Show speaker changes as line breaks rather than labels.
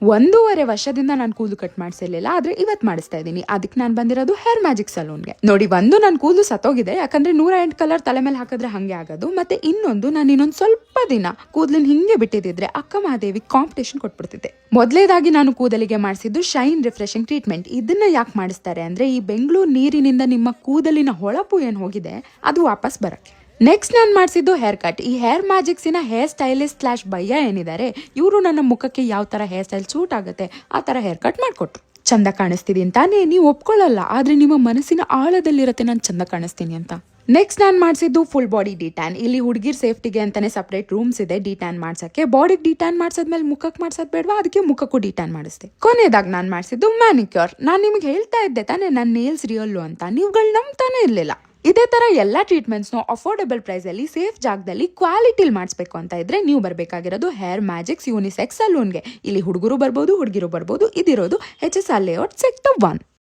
1.5 ವರ್ಷದಿಂದ ನಾನು ಕೂದಲು ಕಟ್ ಮಾಡಿಸಿರ್ಲಿಲ್ಲ, ಆದ್ರೆ ಇವತ್ತು ಮಾಡಿಸ್ತಾ ಇದ್ದೀನಿ. ಅದಕ್ಕೆ ನಾನು ಬಂದಿರೋದು ಹೇರ್ ಮ್ಯಾಜಿಕ್ ಸಲೂನ್ಗೆ. ನೋಡಿ, ಒಂದು ನನ್ನ ಕೂದಲು ಸತ್ತೋಗಿದೆ, ಯಾಕಂದ್ರೆ 108 ಕಲರ್ ತಲೆ ಮೇಲೆ ಹಾಕಿದ್ರೆ ಹಂಗೆ ಆಗೋದು. ಮತ್ತೆ ಇನ್ನೊಂದು, ನಾನು ಇನ್ನೊಂದು ಸ್ವಲ್ಪ ದಿನ ಕೂದಲಿನ ಹಿಂಗೆ ಬಿಟ್ಟಿದ್ರೆ ಅಕ್ಕ ಮಹಾದೇವಿ ಕಾಂಪಿಟೇಷನ್ ಕೊಟ್ಬಿಡ್ತಿದ್ದೆ. ಮೊದಲೇದಾಗಿ ನಾನು ಕೂದಲಿಗೆ ಮಾಡಿಸಿದ್ದು ಶೈನ್ ರಿಫ್ರೆಶಿಂಗ್ ಟ್ರೀಟ್ಮೆಂಟ್. ಇದನ್ನ ಯಾಕೆ ಮಾಡಿಸ್ತಾರೆ ಅಂದ್ರೆ, ಈ ಬೆಂಗಳೂರು ನೀರಿನಿಂದ ನಿಮ್ಮ ಕೂದಲಿನ ಹೊಳಪು ಏನು ಹೋಗಿದೆ ಅದು ವಾಪಸ್ ಬರಕ್ಕೆ. ನೆಕ್ಸ್ಟ್ ನಾನು ಮಾಡಿಸಿದ್ದು ಹೇರ್ ಕಟ್. ಈ ಹೇರ್ ಮ್ಯಾಜಿಕ್ಸಿನ ಹೇರ್ ಸ್ಟೈಲಿಸ್ಟ್ / ಭಯ್ಯ ಏನಿದ್ದಾರೆ, ಇವರು ನನ್ನ ಮುಖಕ್ಕೆ ಯಾವ ತರ ಹೇರ್ ಸ್ಟೈಲ್ ಸೂಟ್ ಆಗುತ್ತೆ ಆ ತರ ಹೇರ್ ಕಟ್ ಮಾಡಿಕೊಟ್ರು. ಚಂದ ಕಾಣಿಸ್ತೀನಿ ಅಂತಾನೆ ನೀವು ಒಪ್ಕೊಳ್ಳಲ್ಲ, ಆದ್ರೆ ನಿಮ್ಮ ಮನಸ್ಸಿನ ಆಳದಲ್ಲಿರತ್ತೆ ನಾನು ಚಂದ ಕಾಣಿಸ್ತೀನಿ ಅಂತ. ನೆಕ್ಸ್ಟ್ ನಾನು ಮಾಡಿಸಿದ್ದು ಫುಲ್ ಬಾಡಿ ಡಿಟ್ಯಾನ್. ಇಲ್ಲಿ ಹುಡುಗಿರ್ ಸೇಫ್ಟಿಗೆ ಅಂತಾನೆ ಸಪರೇಟ್ ರೂಮ್ಸ್ ಇದೆ ಡಿಟ್ಯಾನ್ ಮಾಡ್ಸಕ್ಕೆ. ಬಾಡಿಗೆ ಡಿಟ್ಯಾನ್ ಮಾಡ್ಸದ್ಮೇಲೆ ಮುಖಕ್ಕೆ ಮಾಡ್ಸೋದ್ ಬೇಡವಾ, ಅದಕ್ಕೆ ಮುಖಕ್ಕೂ ಡಿಟ್ಯಾನ್ ಮಾಡಿಸ್ದೆ. ಕೊನೆಯದಾಗಿ ನಾನು ಮಾಡಿಸಿದ್ದು ಮ್ಯಾನಿಕ್ಯೂರ್. ನಾನು ನಿಮ್ಗೆ ಹೇಳ್ತಾ ಇದ್ದೆ ತಾನೇ ನನ್ನ ನೇಲ್ಸ್ ರಿಯಲ್ಲು ಅಂತ, ನೀವುಗಳು ನಂಬ್ತಾನೆ ಇರ್ಲಿಲ್ಲ. ಇದೇ ತರ ಎಲ್ಲ ಟ್ರೀಟ್ಮೆಂಟ್ಸ್ನು ಅಫೋರ್ಡೆಬಲ್ ಪ್ರೈಸ್ ಅಲ್ಲಿ ಸೇಫ್ ಜಾಗದಲ್ಲಿ ಕ್ವಾಲಿಟಿಲಿ ಮಾಡಿಸ್ಬೇಕು ಅಂತ ಇದ್ರೆ ನೀವು ಬರಬೇಕಾಗಿರೋದು ಹೇರ್ ಮ್ಯಾಜಿಕ್ಸ್ ಯೂನಿಸೆಕ್ಸ್ ಸಲೂನ್ಗೆ. ಇಲ್ಲಿ ಹುಡುಗರು ಬರ್ಬೋದು, ಹುಡುಗಿರು ಬರ್ಬೋದು. ಇದಿರೋದು HSR ಲೇಔಟ್ ಸೆಕ್ಟರ್ 1.